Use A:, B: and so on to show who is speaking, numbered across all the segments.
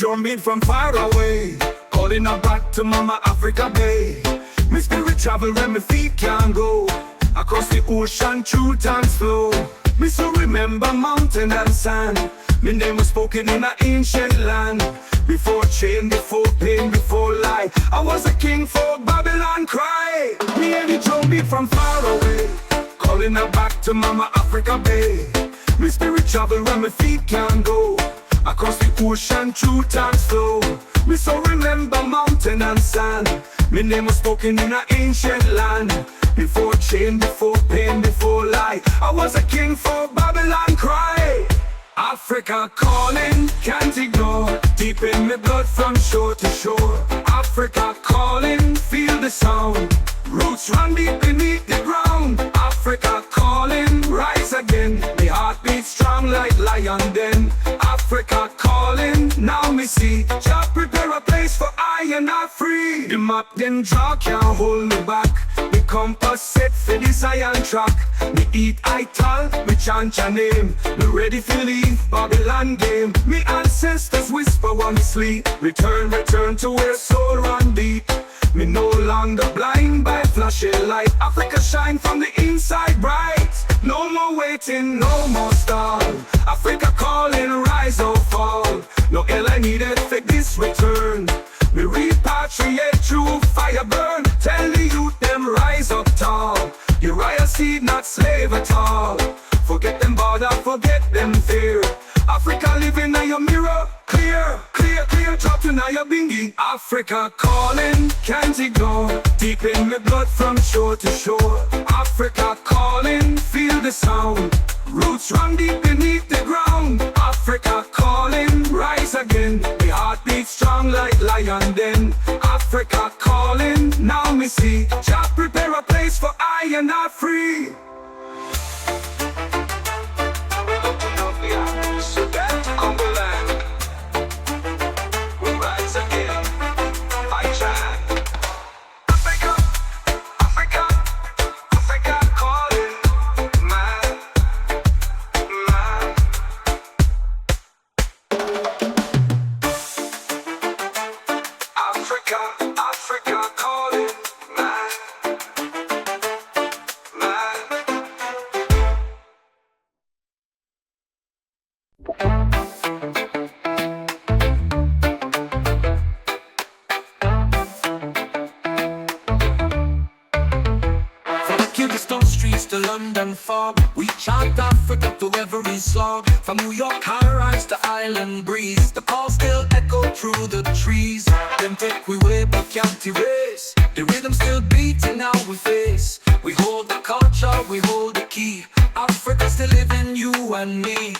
A: drum beat from far away, calling her back to Mama Africa Bay. Me spirit travel where my feet can't go, across the ocean through time's flow. Me so remember mountain and sand. My name was spoken in an ancient land. Before chain, before pain, before lie, I was a king for Babylon cry. Me hear the drum beat from far away, calling her back to Mama Africa Bay. Me spirit travel where my feet can't go, across the ocean through time's flow. Me so remember mountain and sand. My name was spoken in an ancient land. Before chain, before pain, before lie, I was a king for Babylon cry. Africa calling, can't ignore, deep in my blood from shore to shore. Africa calling, feel the sound, roots run deep beneath the ground. Africa calling, rise again, my heart beats strong like lion den. Africa calling, now me see, Jah prepare a place for I and I free. The map then draw can't hold me back, the compass set for this iron track. Me eat ital, me chant your name, me ready for leave Babylon game. Me ancestors whisper while me sleep, return to where soul run deep. Me no longer blind by flashing light, Africa shine from the inside bright. No more waiting, no more stall, Africa calling, rise or fall. No hell I needed for this return. Me repatriate through fire burn, tell the youth them rise up tall. You royal seed, not slave at all. Forget them border, forget them fear. Africa living in your mirror, clear, clear, clear, drop in your bingy. Africa calling, can't ignore, deep in my blood from shore to shore. Africa calling, feel the sound, roots run deep beneath the ground. Africa calling, rise again, my heart beats strong like lion den. Africa calling, now me see, Jah prepare a place for I and I free.
B: To London fog, we chant Africa to every slog. From New York high rise to island breeze, the calls still echo through the trees. Them take we way but can't erase, the rhythm still beating now we face. We hold the culture, we hold the key, Africa still live in you and me.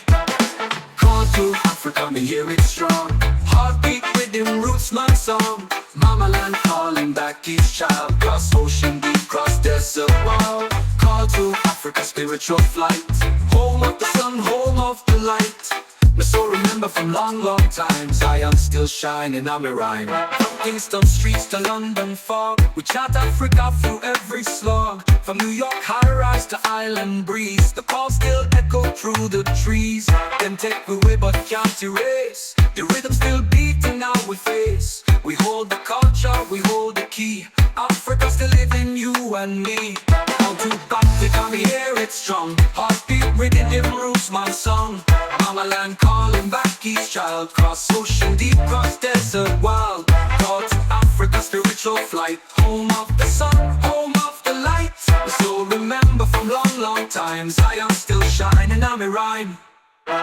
B: Call to Africa, me hear it strong, heartbeat with them roots man song. Mama land calling back each child, cross ocean deep, cross desert wall. Call to Africa, spiritual flight, home of the sun, home of the light. Me so remember from long, long time, Zion still shining on me rhyme. From Kingston streets to London fog, we chant Africa through every slog. From New York high rise to island breeze, the calls still echo through the trees. Them take we way but can't erase, the rhythm still beating now we face. We hold the culture, we hold the key, Africa still live in you and me. All too back, they can hear it strong, heartbeat written in roots my song. Mama land calling back each child, cross ocean deep, cross desert wild. Call to Africa, spiritual flight, home of the sun, home of the light. So remember from long, long time, Zion still shining on me rhyme.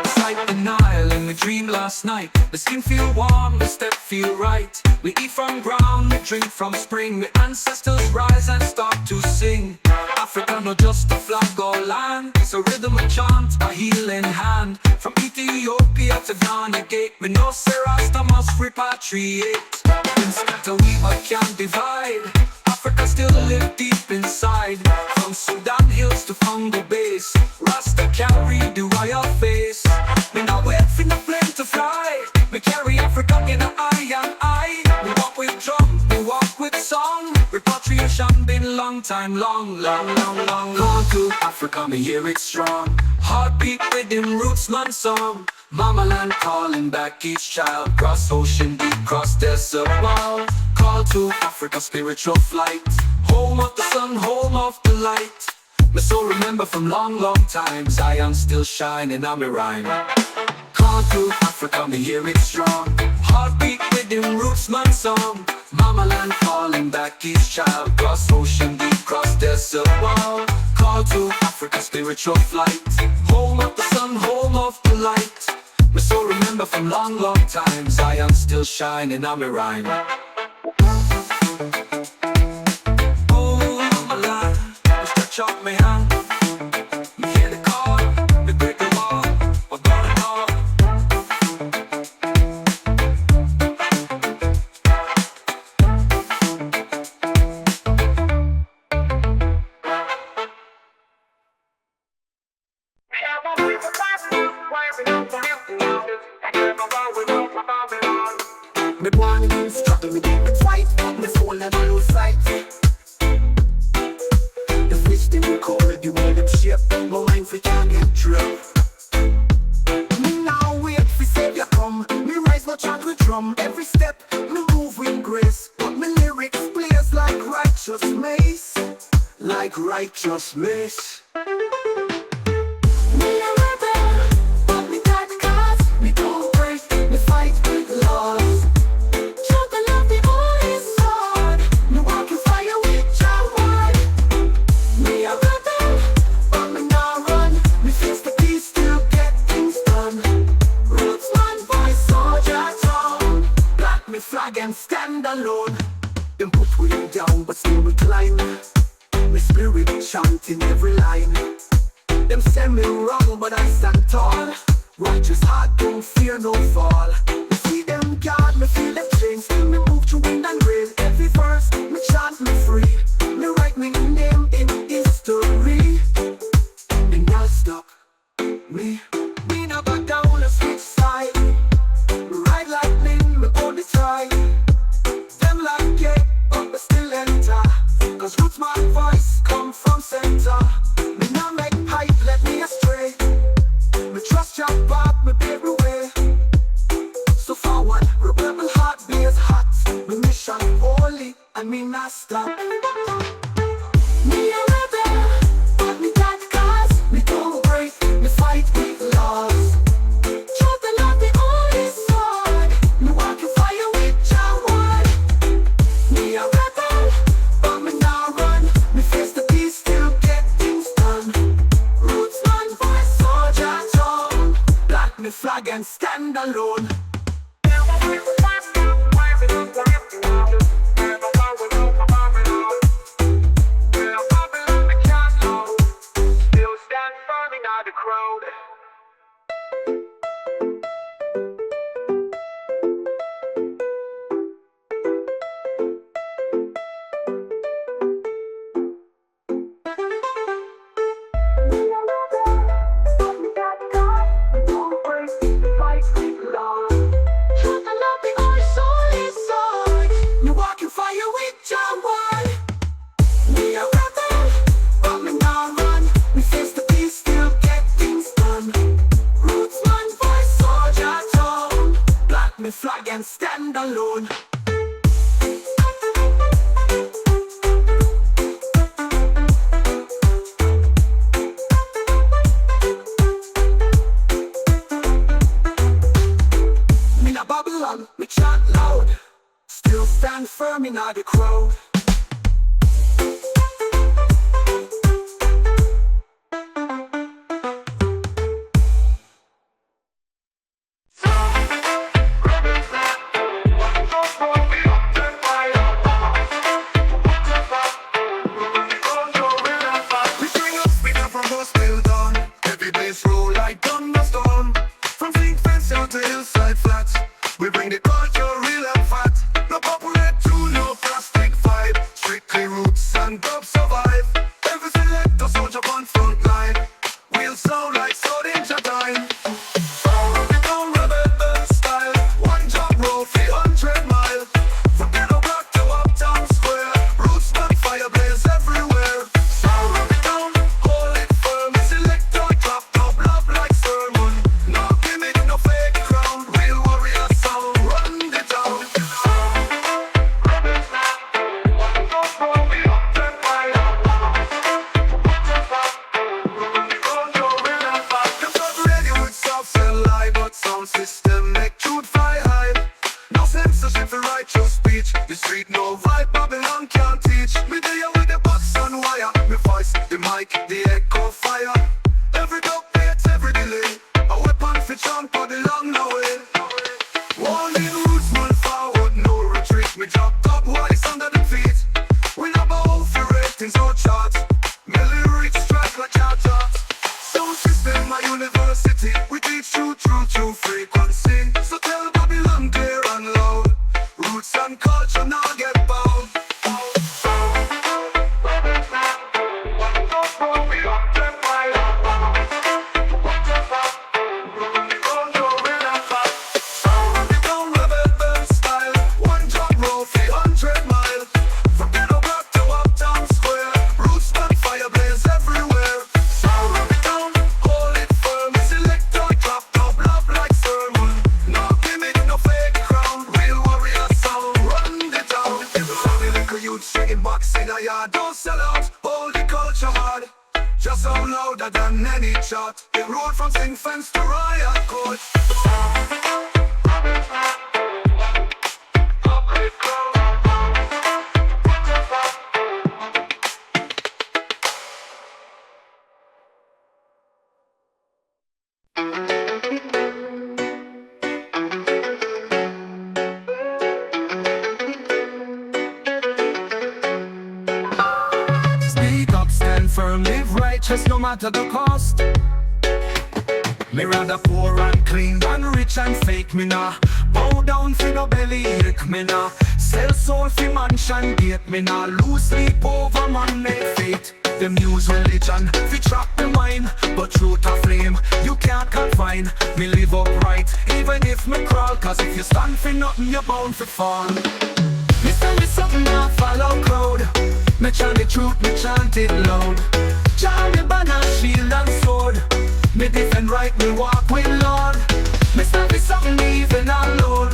B: Sight the Nile in my dream last night, the skin feel warm, the step feel right. We eat from ground, we drink from spring, my ancestors rise and start to sing. Africa not just a flag or land, it's a rhythm, a chant, a healing hand. From Ethiopia to Ghana gate, we know Rasta must repatriate. In scatter we but can't divide, Africa still live deep inside. From Sudan hills to Congo base, Rasta carry the royal face. Me now wait for the plane to fly, me carry Africa in a eye and eye. We walk with drum, we walk with song, repatriation been long time, long, long, long, long. Call to Africa, me hear it strong, heartbeat with them roots man song. Mama land calling back each child. Cross ocean deep, cross desert wall. Call to Africa, spiritual flight. Home of the sun, home of the light. Me so remember from long, long time, Zion still shining on me rhyme. Call to Africa, me hear it strong. Heartbeat with them roots, man song. Mama land calling back each child. Cross ocean deep, cross desert wall. Call to Africa, spiritual flight. Home of the sun, home of the light. Me so remember from long, long time, Zion still shining on me rhyme. Oh, my land, me stretch out my hand. Me hear the call, me break the wall. What's going on?
A: Me born in struggle, me deep fight, me soul never lose sight. The fish didn't call it, the way them shape, my mind fi can't get through. Me now wait fi savior come, me rise no chant with drum. Every step, me move with grace, but me lyrics blaze like righteous mace, like righteous mace. Me a rebel, but me got cause, me don't break, me fight with laws. Flag and stand alone. Them put we down but still we climb. My spirit chanting every line. Them say me wrong but I stand tall. Righteous heart don't fear no fall. Me see them guard, me feel them chains. Still me move through wind and rain. Every verse me chant me free. Me write me name in history. Me not stop. Me not back down the switch side. Ride lightning, me only try. Them like gate, but me still enter. Cause roots my voice come from center. Me not make hype, let me astray. Me trust your back, me baby way. So forward, rebel heart blaze hot. Me mission holy, and me not stop. Me a rebel, but me got cause. Me don't break, me fight with laws. Flag and stand alone. Still stand firm in the crowd. Flag and stand alone. Me na Babylon, me chant loud. Still stand firm in the crowd. things no chart. My lyrics strike like charter. Sound system, my university. We teach true frequency. So tell Babylon clear and loud. Roots and culture now get bound. Don't sell out, hold the culture hard. Just sound louder than any chart. The road from Sing Fence to Riot Court. Firm, live righteous no matter the cost. Me rather poor and clean than rich and fake. Me nah bow down for no belly ache. Me nah sell soul for mansion gate. Me nah lose sleep over money fate. Them use religion fi trap the mind, but truth a flame you can't confine. Me live upright even if me crawl, cause if you stand for nothing you're bound to fall. Me tell me something I follow crowd. Me chant the truth, me chant it loud. Jah me banner, shield and sword. Me defend right, me walk with Lord. Me stand with something even alone.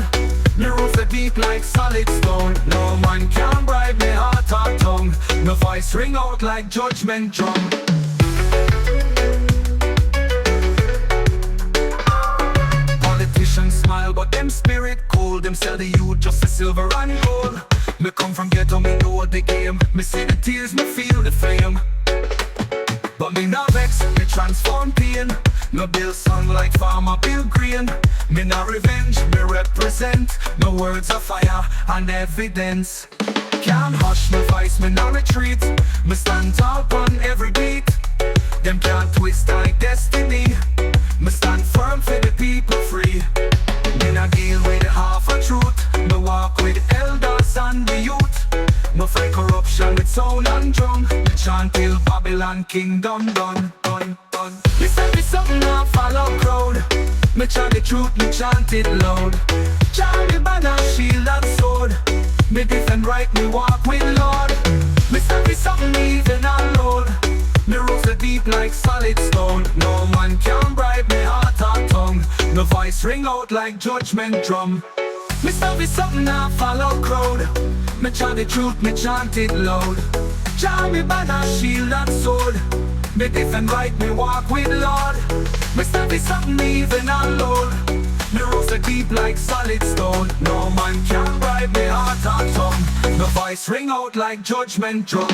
A: Me roots are deep like solid stone. No man can bribe me heart or tongue. My voice ring out like judgment drum. Politicians smile but them spirit cold. Them sell the youth just for silver and gold. Me come from ghetto, me know the game. Me see the tears, me feel the fame. But me not vex, me transform pain. No build sun like farmer build green. Me not revenge, me represent. My words are fire and evidence. Can't hush my voice, me not retreat. Me stand tall on every beat. Them can't twist like destiny. Me stand firm for the people free. Me not deal with half a truth. Me walk with elders and the youth. Me fight corruption with sound and drum. Me chant till Babylon kingdom done. Me say me something I follow crowd. Me chant the truth, me chant it loud. Jah me banner, shield and sword. Me defend right, me walk with Lord. Me say me something even alone. Me roots are deep like solid stone. No man can bribe me heart or tongue. My voice ring out like judgment drum. Me say me something I follow crowd. Me chant the truth, me chant it loud. Jah me banner, shield and sword. Me defend right, me walk with Lord. Me say me something even alone. Me roots are deep like solid stone. No man can bribe me heart or tongue. My voice ring out like judgment drum.